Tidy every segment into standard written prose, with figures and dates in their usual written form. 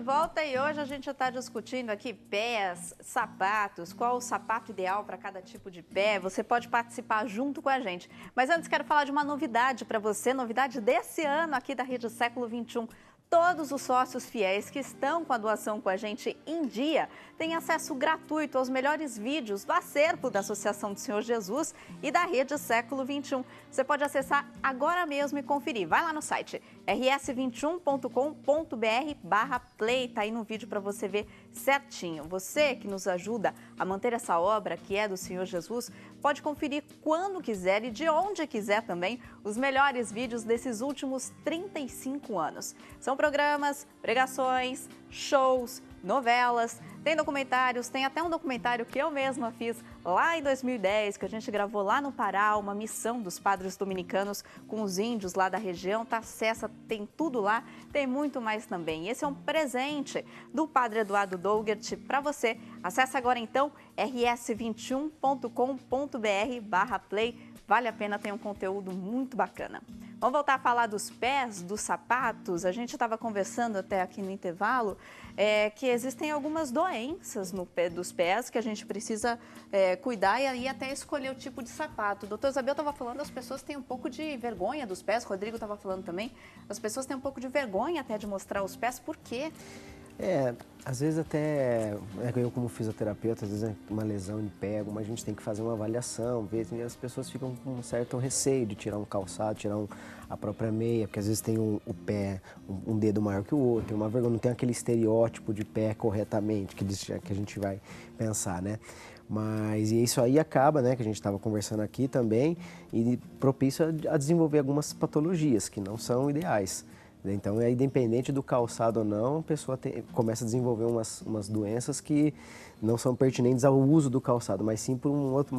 volta e hoje a gente está discutindo aqui pés, sapatos, qual o sapato ideal para cada tipo de pé. Você pode participar junto com a gente. Mas antes quero falar de uma novidade para você, novidade desse ano aqui da Rede Século XXI. Todos os sócios fiéis que estão com a doação com a gente em dia têm acesso gratuito aos melhores vídeos do acervo da Associação do Senhor Jesus e da Rede Século XXI. Você pode acessar agora mesmo e conferir. Vai lá no site rs21.com.br/play. Tá aí no vídeo para você ver certinho. Você que nos ajuda a manter essa obra que é do Senhor Jesus, pode conferir quando quiser e de onde quiser também os melhores vídeos desses últimos 35 anos. São programas, pregações, shows, novelas, tem documentários, tem até um documentário que eu mesma fiz lá em 2010, que a gente gravou lá no Pará, uma missão dos padres dominicanos com os índios lá da região. Tá, acessa, tem tudo lá, tem muito mais também. Esse é um presente do Padre Eduardo Dougert para você. Acesse agora então rs21.com.br/play. Vale a pena, tem um conteúdo muito bacana. Vamos voltar a falar dos pés, dos sapatos. A gente estava conversando até aqui no intervalo que existem algumas doenças no pé dos pés que a gente precisa cuidar e aí até escolher o tipo de sapato. O doutor Isabel estava falando, as pessoas têm um pouco de vergonha dos pés, o Rodrigo estava falando também, as pessoas têm um pouco de vergonha até de mostrar os pés, por quê? Às vezes até, eu como fisioterapeuta, às vezes é uma lesão em pé, mas a gente tem que fazer uma avaliação, ver, e as pessoas ficam com um certo receio de tirar um calçado, tirar a própria meia, porque às vezes tem o pé, um dedo maior que o outro, tem uma vergonha, não tem aquele estereótipo de pé corretamente que a gente vai pensar, né? Mas e isso aí acaba, né, que a gente estava conversando aqui também, e propício a desenvolver algumas patologias que não são ideais. Então, independente do calçado ou não, a pessoa começa a desenvolver umas doenças que não são pertinentes ao uso do calçado, mas sim por um outro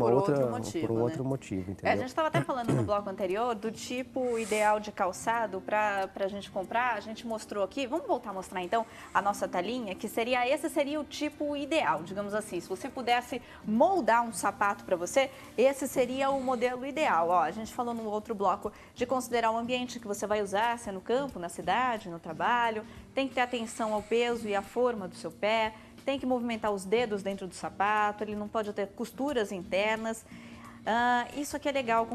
motivo, entendeu? A gente estava até falando no bloco anterior do tipo ideal de calçado para a gente comprar. A gente mostrou aqui, vamos voltar a mostrar então a nossa telinha, que esse seria o tipo ideal, digamos assim. Se você pudesse moldar um sapato para você, esse seria o modelo ideal. Ó, a gente falou no outro bloco de considerar o ambiente que você vai usar, se é no campo, na cidade, no trabalho, tem que ter atenção ao peso e à forma do seu pé, tem que movimentar os dedos dentro do sapato, ele não pode ter costuras internas. Isso aqui é legal,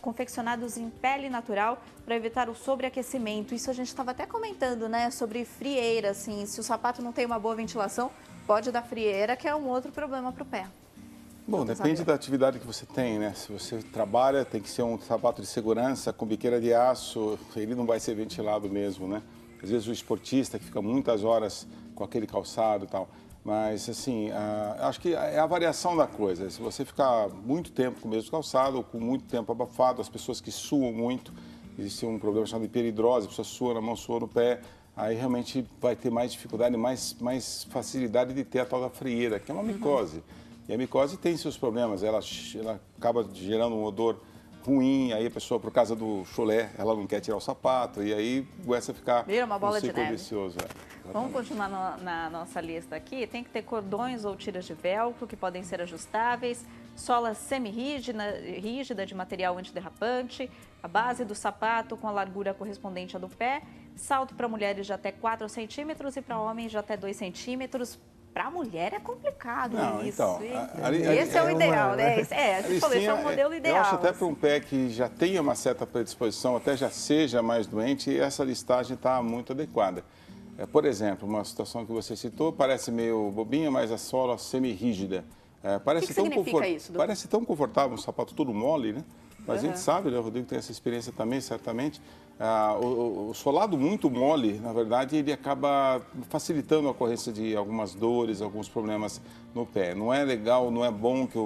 confeccionados em pele natural para evitar o sobreaquecimento. Isso a gente estava até comentando, né, sobre frieira, assim, se o sapato não tem uma boa ventilação, pode dar frieira, que é um outro problema para o pé. Bom, depende da atividade que você tem, né? Se você trabalha, tem que ser um sapato de segurança, com biqueira de aço, ele não vai ser ventilado mesmo, né? Às vezes o esportista que fica muitas horas com aquele calçado e tal. Mas, assim, acho que é a variação da coisa. Se você ficar muito tempo com o mesmo calçado, ou com muito tempo abafado, as pessoas que suam muito, existe um problema chamado hiperidrose, a pessoa sua na mão, sua no pé, aí realmente vai ter mais dificuldade, mais facilidade de ter a tal da frieira, que é uma micose. E a micose tem seus problemas, ela acaba gerando um odor ruim, aí a pessoa, por causa do chulé, ela não quer tirar o sapato, e aí começa a ficar vira uma bola de neve. vicioso. Vamos continuar na nossa lista aqui. Tem que ter cordões ou tiras de velcro que podem ser ajustáveis, sola semi-rígida de material antiderrapante, a base do sapato com a largura correspondente à do pé, salto para mulheres de até 4 centímetros e para homens de até 2 centímetros. Para a mulher é complicado isso. Então, esse é o ideal, né? A gente falou, esse é o modelo ideal. Eu acho até para um pé que já tenha uma certa predisposição, até já seja mais doente, essa listagem está muito adequada. Por exemplo, uma situação que você citou, parece meio bobinha, mas a sola semi-rígida. O que significa isso, doutor? Parece tão confortável, um sapato todo mole, né? Mas a gente sabe, né? O Rodrigo tem essa experiência também, certamente. O solado muito mole, na verdade, ele acaba facilitando a ocorrência de algumas dores, alguns problemas no pé. Não é legal, não é bom que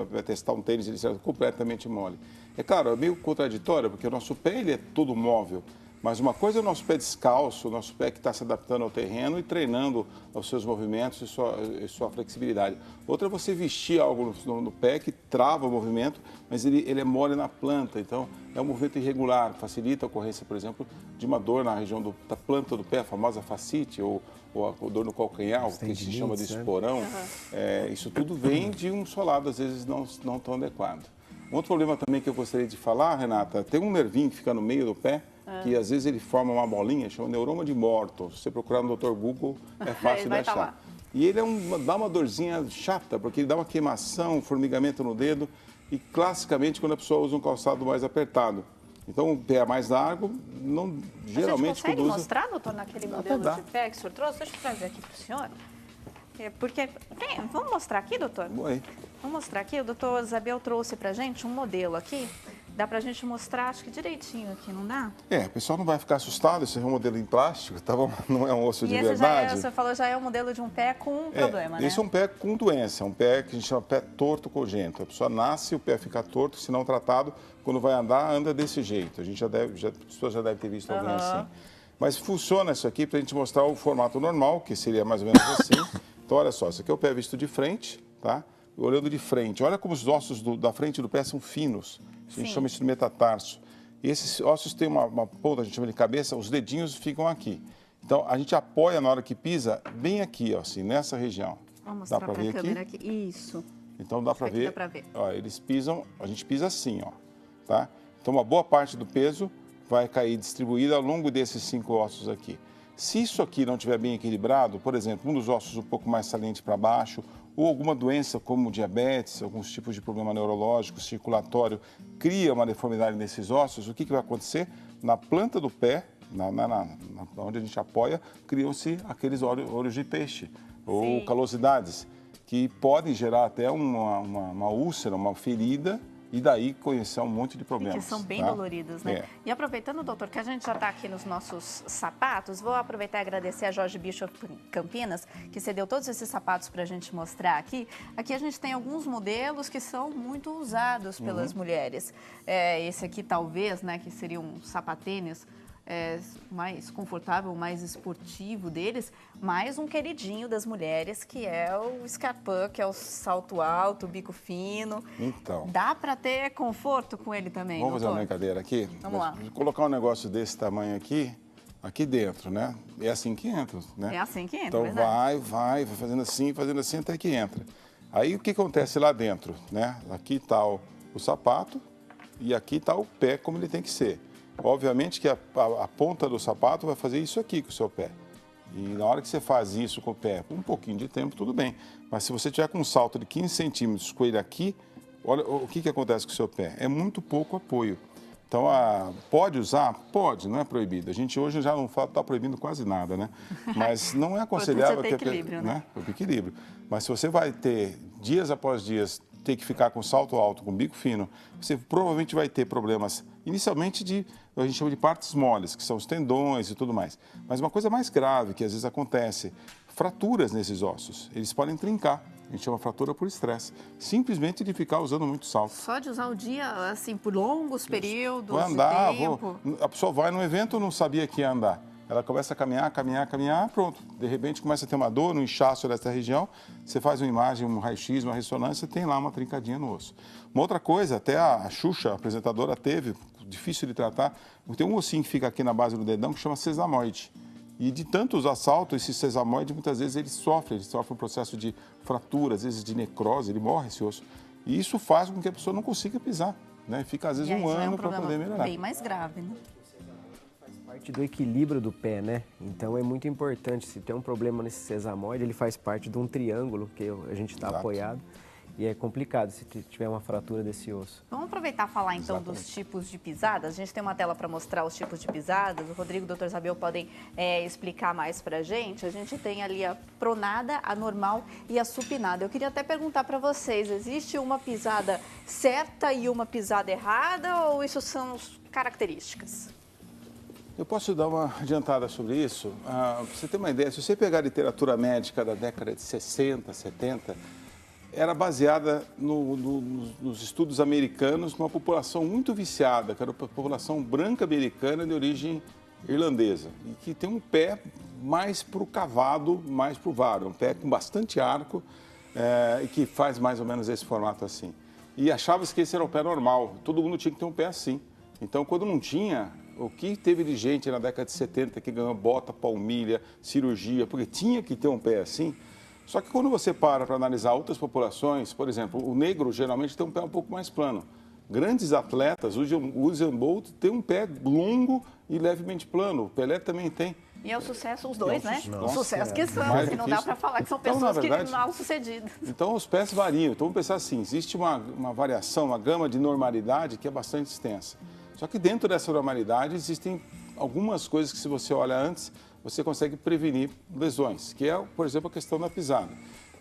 vai testar um tênis ele seja completamente mole. É claro, é meio contraditório, porque o nosso pé ele é todo móvel. Mas uma coisa é o nosso pé descalço, o nosso pé que está se adaptando ao terreno e treinando os seus movimentos e sua flexibilidade. Outra é você vestir algo no pé que trava o movimento, mas ele é mole na planta, então é um movimento irregular, facilita a ocorrência, por exemplo, de uma dor na região da planta do pé, a famosa fascite, ou a dor no calcanhar, o que se chama de esporão. Isso tudo vem de um solado, às vezes, não tão adequado. Um outro problema também que eu gostaria de falar, Renata, tem um nervinho que fica no meio do pé, que às vezes ele forma uma bolinha, chama neuroma de Morton. Se você procurar no Dr. Google, é fácil de achar. E ele dá uma dorzinha chata, porque ele dá uma queimação, um formigamento no dedo, e classicamente quando a pessoa usa um calçado mais apertado. Então, o pé é mais largo, geralmente... Você consegue mostrar, doutor, naquele modelo de pé que o senhor trouxe? Deixa eu trazer aqui para o senhor. Porque, vamos mostrar aqui, doutor? Oi. Vamos mostrar aqui, o doutor Zabel trouxe para a gente um modelo aqui. Dá para a gente mostrar, acho que direitinho aqui, não dá? O pessoal não vai ficar assustado, esse é um modelo em plástico, tá bom? Não é um osso de verdade. Você falou, já é um modelo de um pé com um problema, né? Esse é um pé com doença, um pé que a gente chama pé torto congênito. A pessoa nasce, o pé fica torto, se não tratado, quando vai andar, anda desse jeito. A gente as pessoas já devem ter visto alguém assim. Mas funciona isso aqui para a gente mostrar o formato normal, que seria mais ou menos assim. Então, olha só, esse aqui é o pé visto de frente, tá? Olhando de frente. Olha como os ossos da frente do pé são finos. A gente chama isso de metatarso. E esses ossos têm uma ponta, a gente chama de cabeça, os dedinhos ficam aqui. Então, a gente apoia na hora que pisa, bem aqui, ó, assim, nessa região. Vamos mostrar para a câmera aqui. Isso. Então, dá para ver. Dá para ver. Ó, eles pisam, a gente pisa assim, ó, tá? Então, uma boa parte do peso vai cair distribuída ao longo desses 5 ossos aqui. Se isso aqui não estiver bem equilibrado, por exemplo, um dos ossos um pouco mais saliente para baixo, ou alguma doença como diabetes, alguns tipos de problema neurológico, circulatório, cria uma deformidade nesses ossos, o que vai acontecer? Na planta do pé, onde a gente apoia, criam-se aqueles olhos de peixe, ou calosidades, que podem gerar até uma úlcera, uma ferida, e daí conhecer um monte de problemas. Que são bem doloridos, né? E aproveitando, doutor, que a gente já está aqui nos nossos sapatos, vou aproveitar e agradecer a Jorge Bishop Campinas, que cedeu todos esses sapatos para a gente mostrar aqui. Aqui a gente tem alguns modelos que são muito usados pelas mulheres. Esse aqui talvez, né, que seria um sapatênis, mais confortável, mais esportivo deles, mais um queridinho das mulheres, que é o Scarpin, que é o salto alto, bico fino. Então. Dá para ter conforto com ele também, Vamos doutor? fazer uma brincadeira aqui? Vamos lá. Colocar um negócio desse tamanho aqui dentro, né? É assim que entra, né? É assim que entra, então verdade. vai fazendo assim até que entra. Aí o que acontece lá dentro, né? Aqui está o sapato e aqui está o pé como ele tem que ser. Obviamente que a ponta do sapato vai fazer isso aqui com o seu pé. E na hora que você faz isso com o pé, um pouquinho de tempo, tudo bem. Mas se você tiver com um salto de 15 centímetros com ele aqui, olha o que acontece com o seu pé. É muito pouco apoio. Então, pode usar? Pode, não é proibido. A gente hoje já não está proibindo quase nada, né? Mas não é aconselhável... ter equilíbrio, né? Equilíbrio. Mas se você vai ter, dias após dias, ter que ficar com salto alto, com bico fino, você provavelmente vai ter problemas, inicialmente, a gente chama de partes moles, que são os tendões e tudo mais. Mas uma coisa mais grave que às vezes acontece, fraturas nesses ossos. Eles podem trincar. A gente chama fratura por estresse. Simplesmente de ficar usando muito salto. Só de usar o dia, assim, por longos períodos de andar, tempo. A pessoa vai no evento e não sabia que ia andar. Ela começa a caminhar, pronto. De repente começa a ter uma dor, um inchaço dessa região. Você faz uma imagem, um raio-x, uma ressonância, tem lá uma trincadinha no osso. Uma outra coisa, até a Xuxa, a apresentadora, teve, difícil de tratar, tem um ossinho que fica aqui na base do dedão que chama sesamoide. E de tanto usar salto, esse sesamoide, muitas vezes ele sofre um processo de fratura, às vezes de necrose, ele morre esse osso. E isso faz com que a pessoa não consiga pisar, né? Fica às vezes um ano para poder melhorar. Bem mais grave, né? Faz parte do equilíbrio do pé, né? Então é muito importante, se tem um problema nesse sesamoide, ele faz parte de um triângulo que a gente está apoiado. E é complicado se tiver uma fratura desse osso. Vamos aproveitar e falar então dos tipos de pisadas. A gente tem uma tela para mostrar os tipos de pisadas. O Rodrigo e o Dr. Zabel podem explicar mais para a gente. A gente tem ali a pronada, a normal e a supinada. Eu queria até perguntar para vocês, existe uma pisada certa e uma pisada errada ou isso são características? Eu posso dar uma adiantada sobre isso? Para você ter uma ideia, se você pegar a literatura médica da década de 60, 70... era baseada nos estudos americanos, numa população muito viciada, que era a população branca americana de origem irlandesa, e que tem um pé mais para o cavado, mais para o varo, um pé com bastante arco, e que faz mais ou menos esse formato assim. E achava-se que esse era o pé normal, todo mundo tinha que ter um pé assim. Então, quando não tinha, o que teve de gente na década de 70 que ganhou bota, palmilha, cirurgia, porque tinha que ter um pé assim. Só que quando você para analisar outras populações, por exemplo, o negro geralmente tem um pé um pouco mais plano. Grandes atletas, o Usain Bolt tem um pé longo e levemente plano, o Pelé também tem. E é o sucesso, os dois, né? O Nossa, sucesso que são, mais que não difícil. dá para falar que são Então, pessoas na verdade, que mal sucedidas. Então, os pés variam. Então, vamos pensar assim, existe uma variação, uma gama de normalidade que é bastante extensa. Só que dentro dessa normalidade existem algumas coisas que, se você olha antes, você consegue prevenir lesões, que é, por exemplo, a questão da pisada.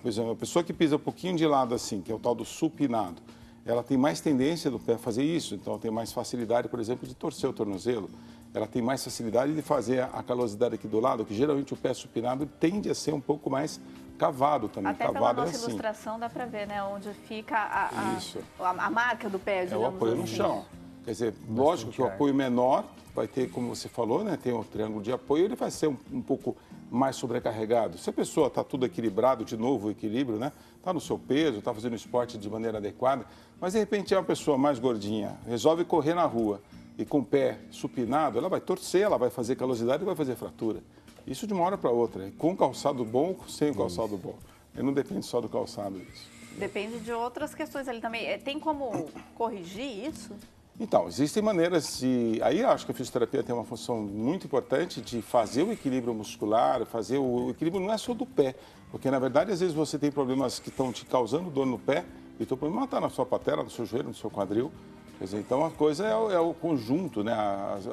Por exemplo, a pessoa que pisa um pouquinho de lado assim, que é o tal do supinado, ela tem mais tendência do pé a fazer isso, então ela tem mais facilidade, por exemplo, de torcer o tornozelo. Ela tem mais facilidade de fazer a calosidade aqui do lado, que geralmente o pé supinado tende a ser um pouco mais cavado também. Até cavado pela nossa assim. ilustração dá para ver, né? Onde fica Isso. a marca do pé, É digamos o apoio no assim. chão. Quer dizer, lógico que o apoio menor vai ter, como você falou, né? Tem um triângulo de apoio, ele vai ser um pouco mais sobrecarregado. Se a pessoa está tudo equilibrado, de novo o equilíbrio, né? Está no seu peso, está fazendo esporte de maneira adequada, mas de repente é uma pessoa mais gordinha, resolve correr na rua e com o pé supinado, ela vai torcer, ela vai fazer calosidade e vai fazer fratura. Isso de uma hora para outra, com calçado bom ou sem calçado bom. E não depende só do calçado isso. Depende de outras questões ali também. Tem como corrigir isso? Então, existem maneiras de... Aí eu acho que a fisioterapia tem uma função muito importante de fazer o equilíbrio muscular, fazer o equilíbrio não é só do pé, porque na verdade às vezes você tem problemas que estão te causando dor no pé e o teu problema está na sua patela, no seu joelho, no seu quadril. Quer dizer, então a coisa é o conjunto, né?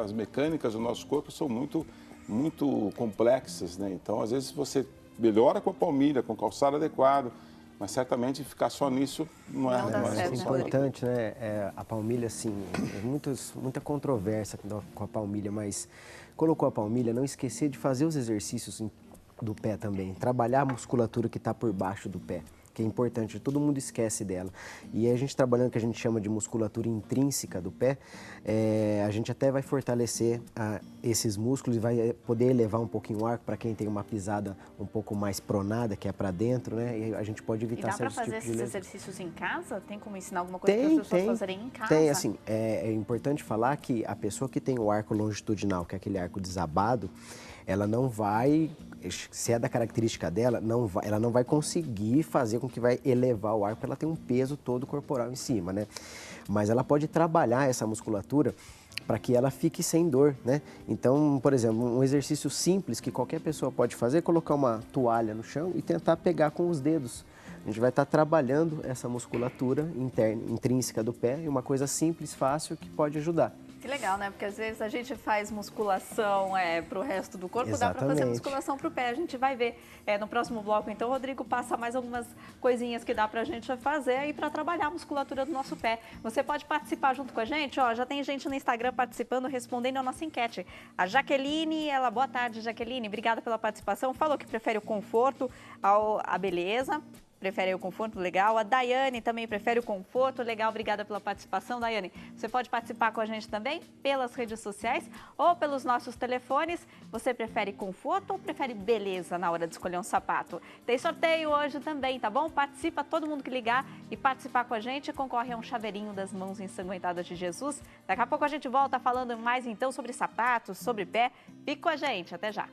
As mecânicas do nosso corpo são muito complexas, né? Então às vezes você melhora com a palmilha, com o calçado adequado, mas certamente ficar só nisso não é Não dá a certo, É né, importante, né? A palmilha, assim, muita controvérsia com a palmilha, mas colocou a palmilha, não esquecer de fazer os exercícios do pé também, trabalhar a musculatura que está por baixo do pé, que é importante, todo mundo esquece dela. E a gente trabalhando o que a gente chama de musculatura intrínseca do pé, a gente até vai fortalecer esses músculos e vai poder elevar um pouquinho o arco para quem tem uma pisada um pouco mais pronada, que é para dentro, né? E a gente pode E evitar dá para certos fazer tipos de esses lesões. exercícios em casa? Tem como ensinar alguma coisa para as pessoas fazerem em casa? Tem, assim, é importante falar que a pessoa que tem o arco longitudinal, que é aquele arco desabado, ela não vai, se é da característica dela, ela não vai conseguir fazer com que vai elevar o arco, ela tem um peso todo corporal em cima, né? Mas ela pode trabalhar essa musculatura para que ela fique sem dor, né? Então, por exemplo, um exercício simples que qualquer pessoa pode fazer é colocar uma toalha no chão e tentar pegar com os dedos. A gente vai estar trabalhando essa musculatura intrínseca do pé e uma coisa simples, fácil, que pode ajudar. Que legal, né? Porque às vezes a gente faz musculação para o resto do corpo, dá para fazer Exatamente. musculação para o pé. A gente vai ver no próximo bloco, então, o Rodrigo passa mais algumas coisinhas que dá para a gente fazer aí para trabalhar a musculatura do nosso pé. Você pode participar junto com a gente, ó, já tem gente no Instagram participando, respondendo a nossa enquete. A Jaqueline, boa tarde, Jaqueline, obrigada pela participação. Falou que prefere o conforto à beleza. Prefere o conforto, legal. A Daiane também prefere o conforto, legal. Obrigada pela participação, Daiane. Você pode participar com a gente também pelas redes sociais ou pelos nossos telefones. Você prefere conforto ou prefere beleza na hora de escolher um sapato? Tem sorteio hoje também, tá bom? Participa, todo mundo que ligar e participar com a gente concorre a um chaveirinho das mãos ensanguentadas de Jesus. Daqui a pouco a gente volta falando mais então sobre sapatos, sobre pé. Fique com a gente, até já.